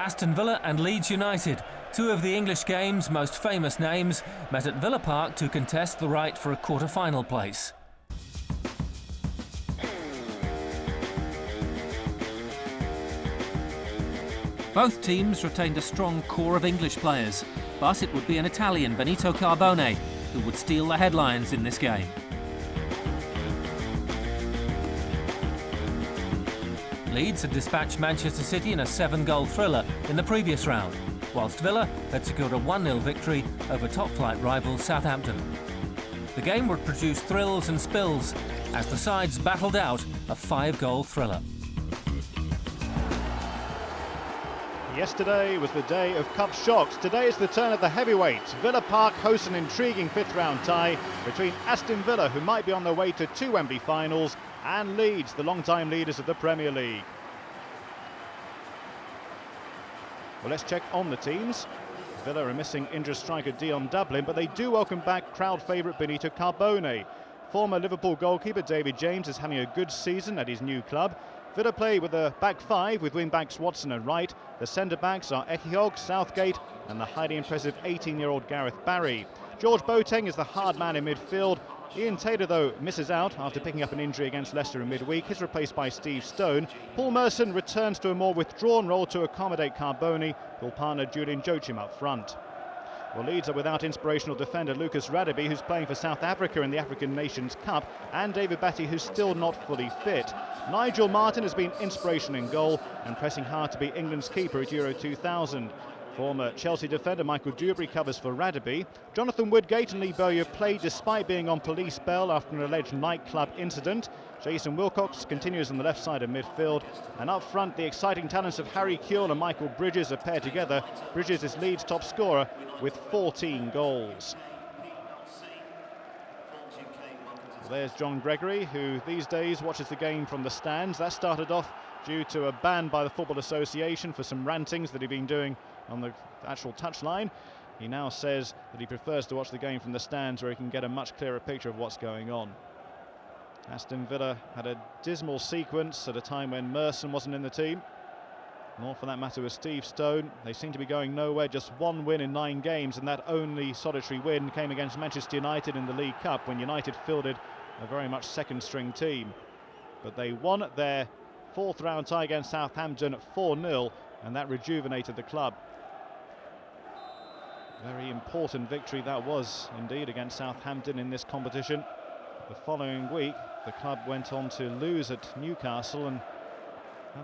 Aston Villa and Leeds United, two of the English game's most famous names, met at Villa Park to contest the right for a quarter-final place. Both teams retained a strong core of English players, but it would be an Italian, Benito Carbone, who would steal the headlines in this game. Leeds had dispatched Manchester City in a 7-goal thriller in the previous round, whilst Villa had secured a 1-0 victory over top-flight rival Southampton. The game would produce thrills and spills as the sides battled out a 5-goal thriller. Yesterday was the day of cup shocks. Today is the turn of the heavyweights. Villa Park hosts an intriguing fifth-round tie between Aston Villa, who might be on their way to 2 Wembley finals, and Leeds, the long-time leaders of the Premier League. Well, let's check on the teams. Villa are missing injured striker Dion Dublin, but they do welcome back crowd favourite Benito Carbone. Former Liverpool goalkeeper David James is having a good season at his new club. Villa play with a back five with wing-backs Watson and Wright. The centre-backs are Echiog, Southgate and the highly impressive 18-year-old Gareth Barry. George Boateng is the hard man in midfield. Ian Taylor, though, misses out after picking up an injury against Leicester in midweek. He's replaced by Steve Stone. Paul Merson returns to a more withdrawn role to accommodate Carbone, who'll partner Julian Joachim up front. Well, Leeds are without inspirational defender Lucas Radebe, who's playing for South Africa in the African Nations Cup, and David Batty, who's still not fully fit. Nigel Martin has been inspiration in goal and pressing hard to be England's keeper at Euro 2000. Former Chelsea defender Michael Dewberry covers for Radebe. Jonathan Woodgate and Lee Bowyer played despite being on police bail after an alleged nightclub incident. Jason Wilcox continues on the left side of midfield. And up front, the exciting talents of Harry Kewell and Michael Bridges are paired together. Bridges is Leeds' top scorer with 14 goals. There's John Gregory, who these days watches the game from the stands. That started off due to a ban by the Football Association for some rantings that he'd been doing on the actual touchline. He now says that he prefers to watch the game from the stands, where he can get a much clearer picture of what's going on. Aston Villa had a dismal sequence at a time when Merson wasn't in the team, nor for that matter was Steve Stone. They seem to be going nowhere. Just one win in 9 games, and that only solitary win came against Manchester United in the League Cup, when United fielded a very much second-string team. But they won their 4th round tie against Southampton at 4-0, and that rejuvenated the club. Very important victory that was indeed against Southampton in this competition. The following week, the club went on to lose at Newcastle, and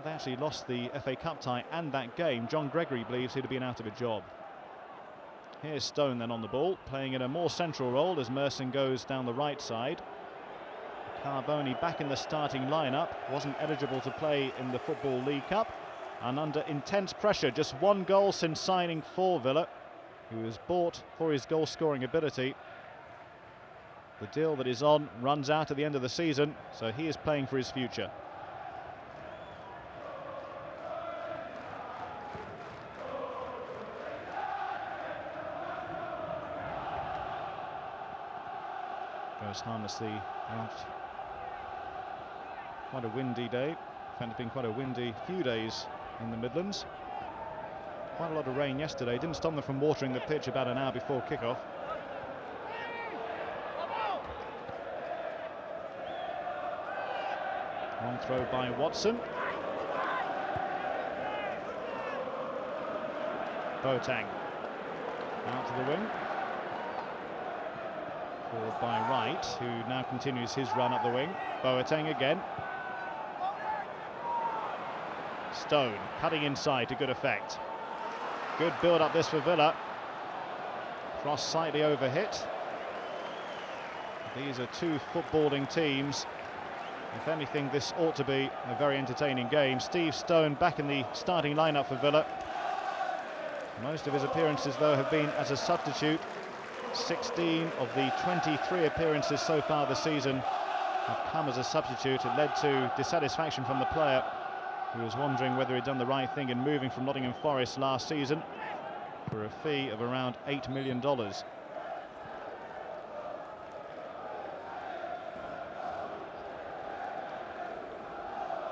they actually lost the FA Cup tie and that game. John Gregory believes he'd have been out of a job. Here's Stone then on the ball, playing in a more central role as Merson goes down the right side. Carbone back in the starting lineup, wasn't eligible to play in the Football League Cup, and under intense pressure, just 1 goal since signing for Villa, who was bought for his goal-scoring ability. The deal that is on runs out at the end of the season, so he is playing for his future. Goes harmlessly out. Quite a windy day. In fact, it's been quite a windy few days in the Midlands. Quite a lot of rain yesterday. Didn't stop them from watering the pitch about an hour before kickoff. Long throw by Watson. Boateng out to the wing. Forward by Wright, who now continues his run up the wing. Boateng again. Stone cutting inside to good effect. Good build-up this for Villa. Cross slightly overhit. These are two footballing teams. If anything, this ought to be a very entertaining game. Steve Stone back in the starting lineup for Villa. Most of his appearances, though, have been as a substitute. 16 of the 23 appearances so far this season have come as a substitute. It led to dissatisfaction from the player, who was wondering whether he'd done the right thing in moving from Nottingham Forest last season for a fee of around $8 million.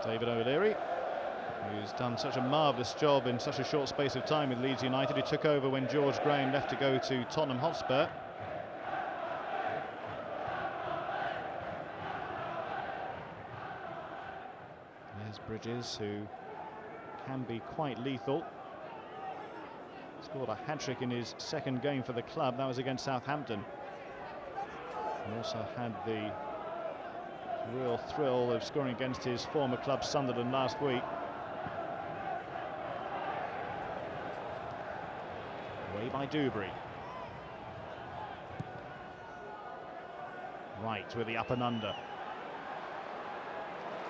David O'Leary who's done such a marvellous job in such a short space of time with Leeds United. He took over when George Graham left to go to Tottenham Hotspur. There's Bridges, who can be quite lethal. Scored a hat-trick in his second game for the club. That was against Southampton. He also had the real thrill of scoring against his former club Sunderland last week. Away by Dewberry. Right with the up and under.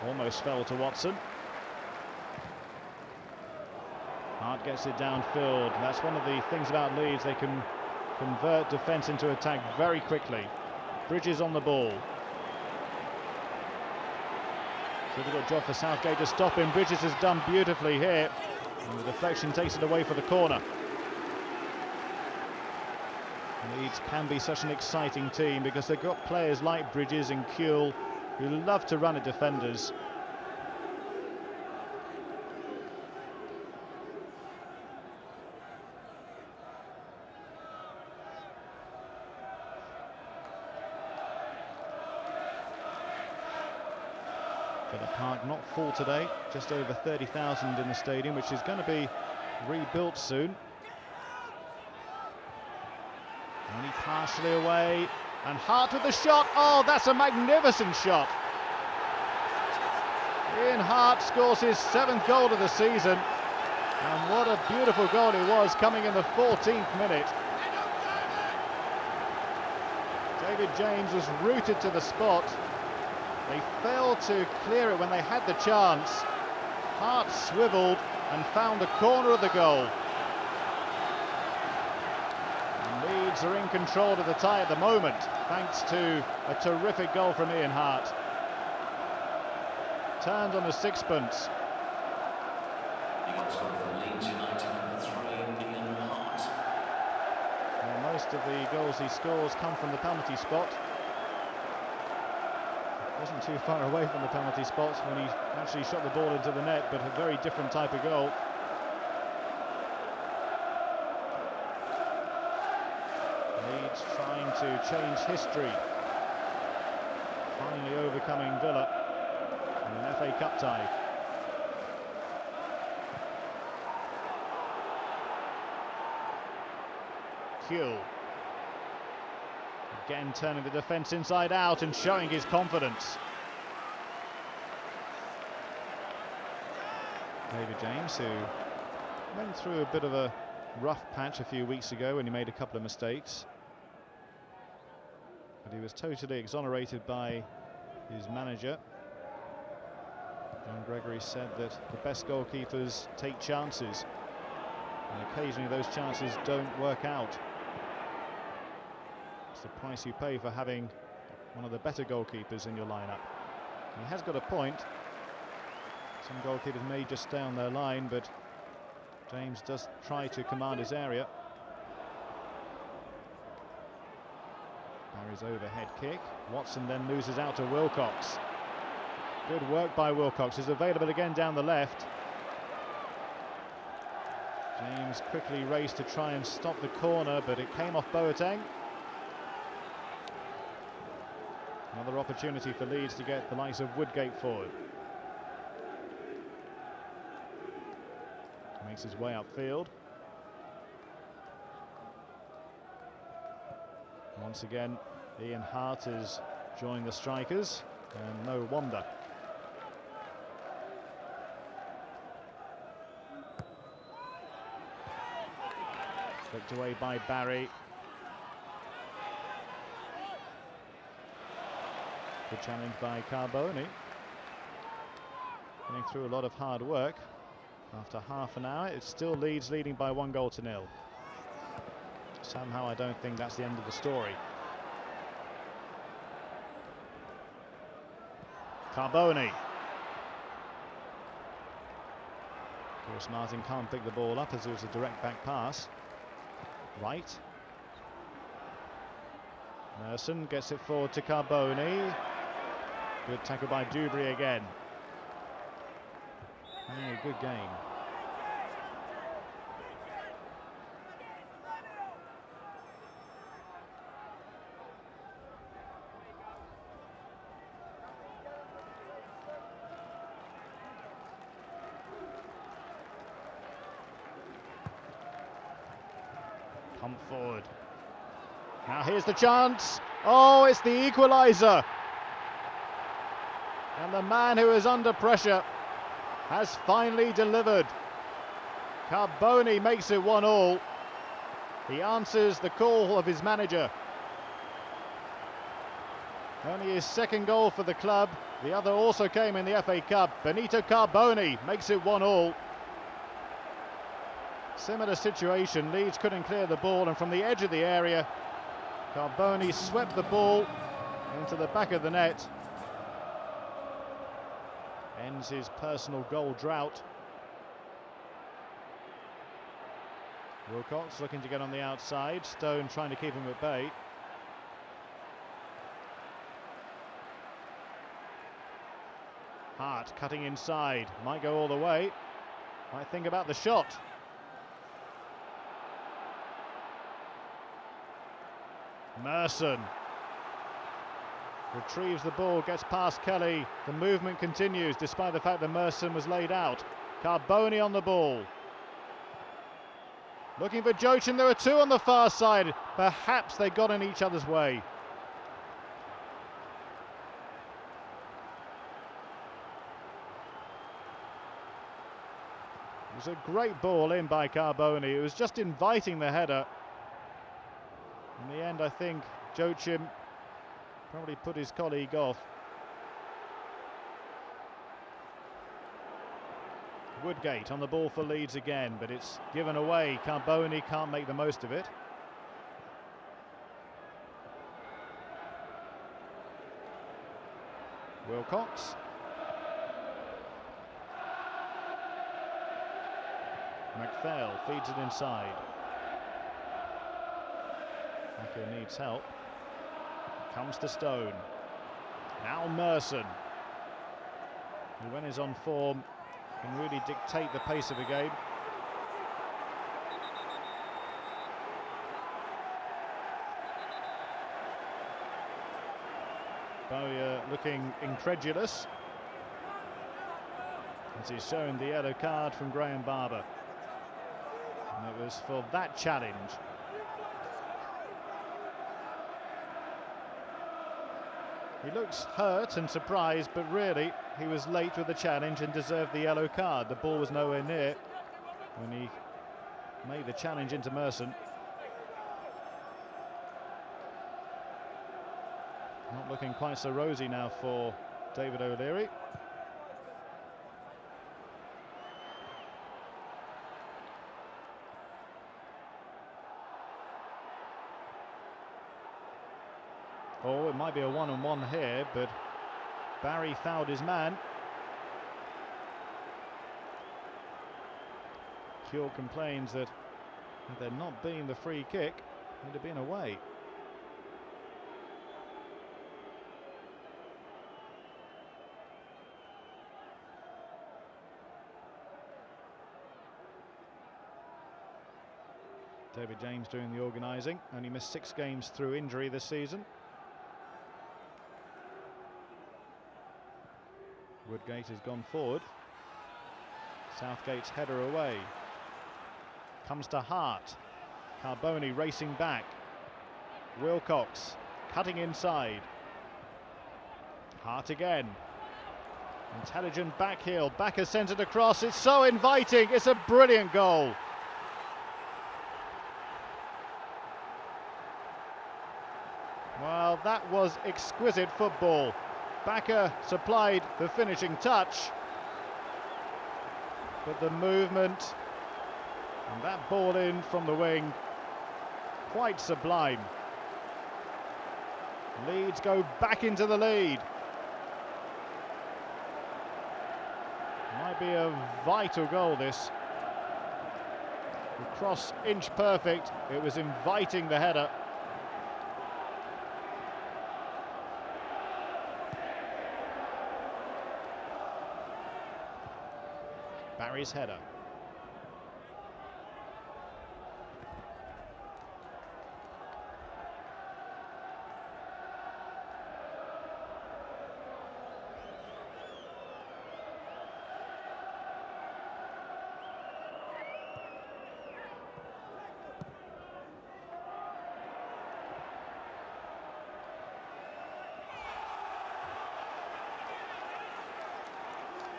Almost fell to Watson. Hart gets it downfield. That's one of the things about Leeds. They can convert defence into attack very quickly. Bridges on the ball. Difficult job for Southgate to stop him. Bridges has done beautifully here. And the deflection takes it away for the corner. Leeds can be such an exciting team because they've got players like Bridges and Kuehl who love to run at defenders. Villa Park not full today, just over 30,000 in the stadium, which is going to be rebuilt soon. Only partially away, and Hart with the shot. Oh, that's a magnificent shot. Ian Hart scores his 7th goal of the season, and what a beautiful goal it was, coming in the 14th minute. David James was rooted to the spot. They failed to clear it when they had the chance. Hart swiveled and found the corner of the goal. And Leeds are in control of the tie at the moment, thanks to a terrific goal from Ian Hart. Turned on a sixpence. Well, most of the goals he scores come from the penalty spot. Wasn't too far away from the penalty spot when he actually shot the ball into the net, but a very different type of goal. Leeds trying to change history, finally overcoming Villa in an FA Cup tie. Kuehl. Again turning the defence inside out and showing his confidence. David James, who went through a bit of a rough patch a few weeks ago when he made a couple of mistakes. But he was totally exonerated by his manager. John Gregory said that the best goalkeepers take chances, and occasionally those chances don't work out. The price you pay for having one of the better goalkeepers in your lineup. He has got a point. Some goalkeepers may just stay on their line, but James does try to command his area. Barry's overhead kick. Watson then loses out to Wilcox. Good work by Wilcox. Is available again down the left. James quickly raced to try and stop the corner, but it came off Boateng. Another opportunity for Leeds to get the likes of Woodgate forward. Makes his way upfield. Once again, Ian Hart has joined the strikers, and no wonder. Flicked away by Barry. Good challenge by Carboni. Getting through a lot of hard work. After half an hour, it's still Leeds leading by 1-0. Somehow I don't think that's the end of the story. Carboni. Of course, Martin can't pick the ball up as it was a direct back pass. Right. Merson gets it forward to Carboni. Good tackle by Dewberry again. Having a good game. Pump forward. Now here's the chance. Oh, it's the equaliser. And the man who is under pressure has finally delivered. Carboni makes it 1-1. He answers the call of his manager. Only his second goal for the club. The other also came in the FA Cup. Benito Carboni makes it 1-1. Similar situation, Leeds couldn't clear the ball, and from the edge of the area, Carboni swept the ball into the back of the net. Ends his personal goal drought. Wilcox looking to get on the outside, Stone trying to keep him at bay. Hart cutting inside, might go all the way, might think about the shot. Merson retrieves the ball, gets past Kelly. The movement continues despite the fact that Merson was laid out. Carboni on the ball. Looking for Jochin, there are two on the far side. Perhaps they got in each other's way. It was a great ball in by Carboni. It was just inviting the header. In the end, I think Jochin probably put his colleague off. Woodgate on the ball for Leeds again, but it's given away. Carboni can't make the most of it. Wilcox. McPhail feeds it inside. Aka needs help. Comes to Stone. Now Merson, who when he's on form can really dictate the pace of a game. Bowyer looking incredulous as he's shown the yellow card from Graham Barber. And it was for that challenge. He looks hurt and surprised, but really he was late with the challenge and deserved the yellow card. The ball was nowhere near when he made the challenge into Merson. Not looking quite so rosy now for David O'Leary. Oh, it might be a one-on-one here, but Barry fouled his man. Cure complains that had there not been the free kick, it would have been away. David James doing the organising, only missed 6 games through injury this season. Woodgate has gone forward. Southgate's header away. Comes to Hart. Carboni racing back. Wilcox cutting inside. Hart again. Intelligent back heel. Backer sends it across. It's so inviting. It's a brilliant goal. Well, that was exquisite football. Backer supplied the finishing touch, but the movement and that ball in from the wing, quite sublime. Leeds go back into the lead. Might be a vital goal, this. The cross inch perfect. It was inviting the header. Barry's header.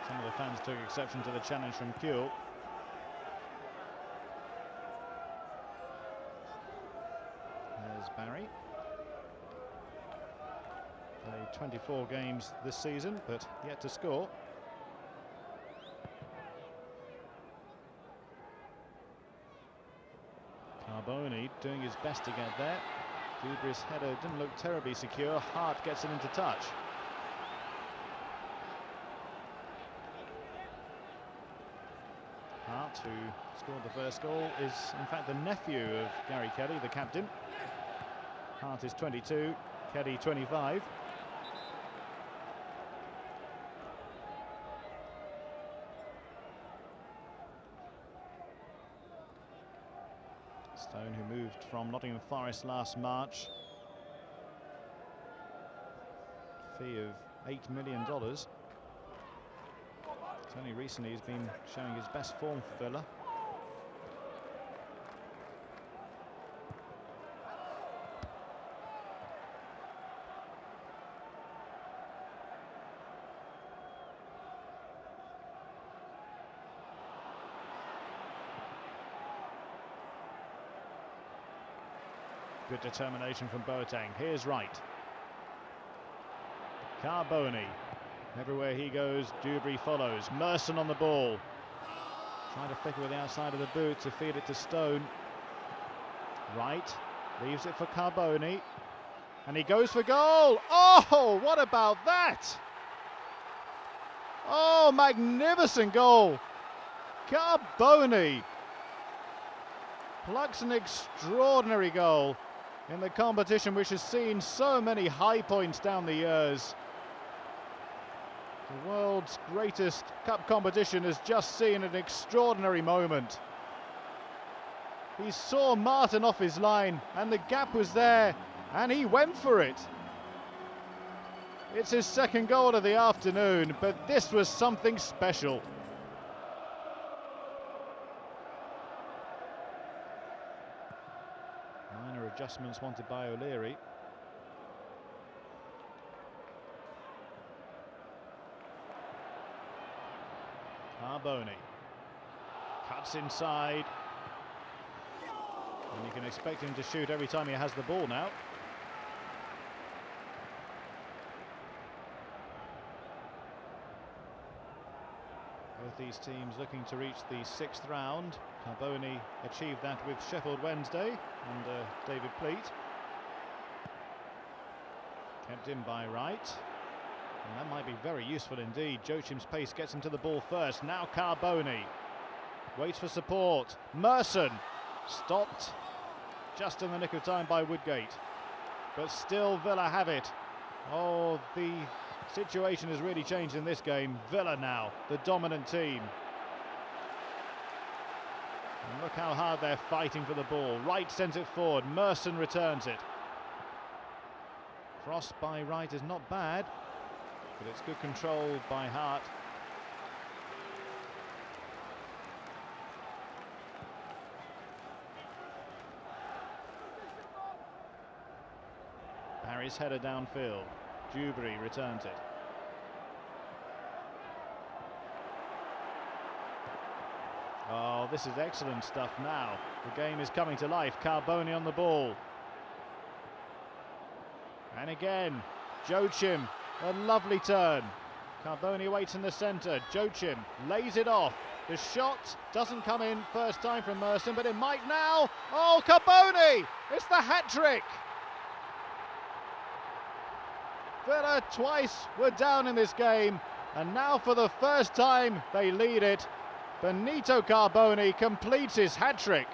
Some of the fans took exception to the challenge from Kuehl. There's Barry. Played 24 games this season, but yet to score. Carboni doing his best to get there. Dewberry's header didn't look terribly secure. Hart gets it into touch. Hart, who scored the first goal, is in fact the nephew of Gary Kelly, the captain. Hart is 22, Kelly 25. Stone, who moved from Nottingham Forest last March. Fee of $8 million. Only recently he's been showing his best form for Villa. Good determination from Boateng. Here's Wright. Carboni. Everywhere he goes, Dewberry follows. Merson on the ball. Trying to flick it with the outside of the boot to feed it to Stone. Wright leaves it for Carboni. And he goes for goal. Oh, what about that? Oh, magnificent goal. Carboni plucks an extraordinary goal in the competition which has seen so many high points down the years. The world's greatest cup competition has just seen an extraordinary moment. He saw Martin off his line and the gap was there and he went for it. It's his second goal of the afternoon, but this was something special. Minor adjustments wanted by O'Leary. Carboni cuts inside, and you can expect him to shoot every time he has the ball now. Both these teams looking to reach the 6th round. Carboni achieved that with Sheffield Wednesday under David Pleat. Kept in by Wright. And that might be very useful indeed. Joachim's pace gets him to the ball first. Now Carboni waits for support. Merson stopped just in the nick of time by Woodgate. But still Villa have it. Oh, the situation has really changed in this game. Villa now, the dominant team. And look how hard they're fighting for the ball. Wright sends it forward. Merson returns it. Cross by Wright is not bad, but it's good control by Hart. Barry's header downfield. Dewberry returns it. Oh, this is excellent stuff now. The game is coming to life. Carboni on the ball. And again, Joachim. A lovely turn. Carboni waits in the centre. Joachim lays it off. The shot doesn't come in first time from Merson, but it might now. Oh, Carboni! It's the hat-trick! Villa twice were down in this game, and now for the first time they lead it. Benito Carboni completes his hat-trick.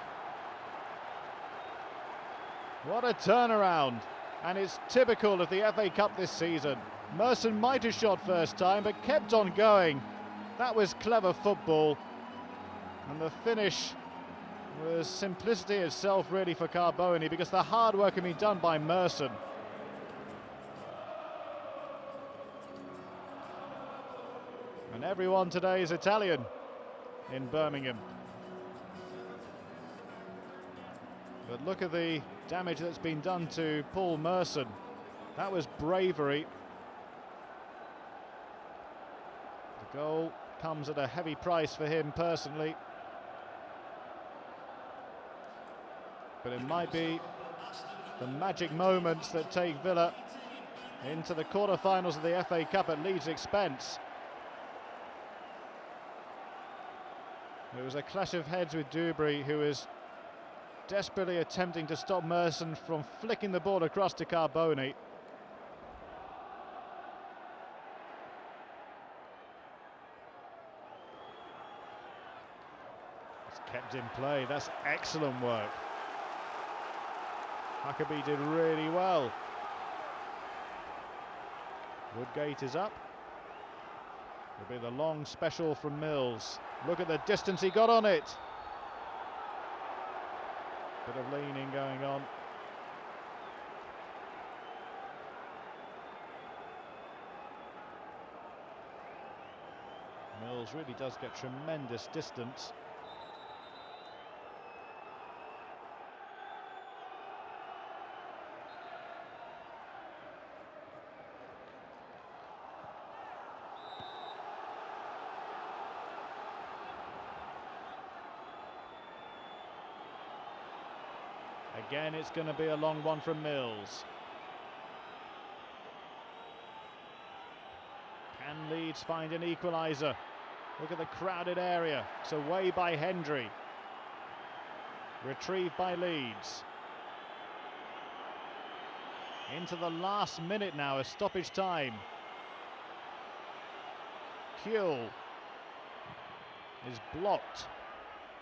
What a turnaround, and it's typical of the FA Cup this season. Merson might have shot first time, but kept on going. That was clever football. And the finish was simplicity itself really for Carboni, because the hard work had been done by Merson. And everyone today is Italian in Birmingham. But look at the damage that's been done to Paul Merson. That was bravery. The goal comes at a heavy price for him personally. But it might be the magic moments that take Villa into the quarter-finals of the FA Cup at Leeds' expense. It was a clash of heads with Dubry, who was desperately attempting to stop Merson from flicking the ball across to Carboni. It's kept in play. That's excellent work. Huckabee did really well. Woodgate is up. It'll be the long special from Mills. Look at the distance he got on it. Bit of leaning going on. Mills really does get tremendous distance. Again, it's going to be a long one from Mills. Can Leeds find an equaliser? Look at the crowded area. It's away by Hendry. Retrieved by Leeds. Into the last minute now, a stoppage time. Kuehl is blocked.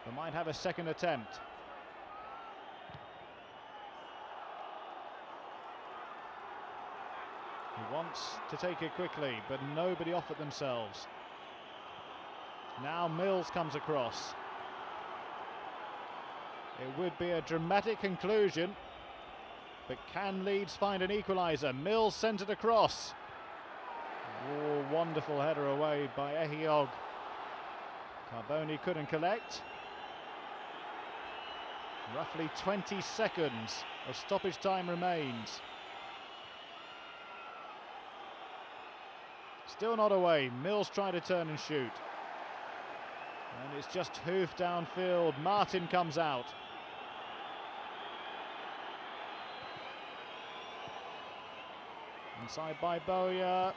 They might have a second attempt. He wants to take it quickly, but nobody offered themselves. Now Mills comes across. It would be a dramatic conclusion, but can Leeds find an equaliser? Mills sent it across. Oh, wonderful header away by Ehiog. Carboni couldn't collect. Roughly 20 seconds of stoppage time remains. Still not away. Mills trying to turn and shoot. And it's just hoofed downfield. Martin comes out. Inside by Bowyer.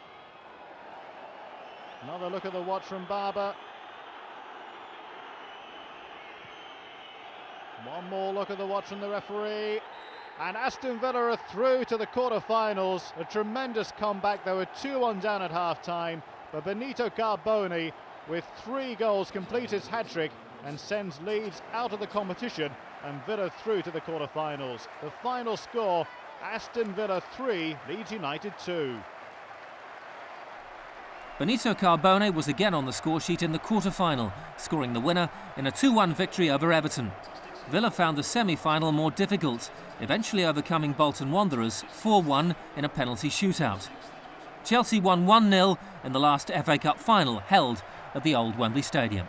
Another look at the watch from Barber. One more look at the watch from the referee. And Aston Villa are through to the quarter-finals. A tremendous comeback. They were 2-1 down at half-time. But Benito Carboni, with 3 goals, completes his hat-trick and sends Leeds out of the competition and Villa through to the quarter-finals. The final score, Aston Villa 3, Leeds United 2. Benito Carboni was again on the scoresheet in the quarter-final, scoring the winner in a 2-1 victory over Everton. Villa found the semi-final more difficult, eventually overcoming Bolton Wanderers 4-1 in a penalty shootout. Chelsea won 1-0 in the last FA Cup final held at the old Wembley Stadium.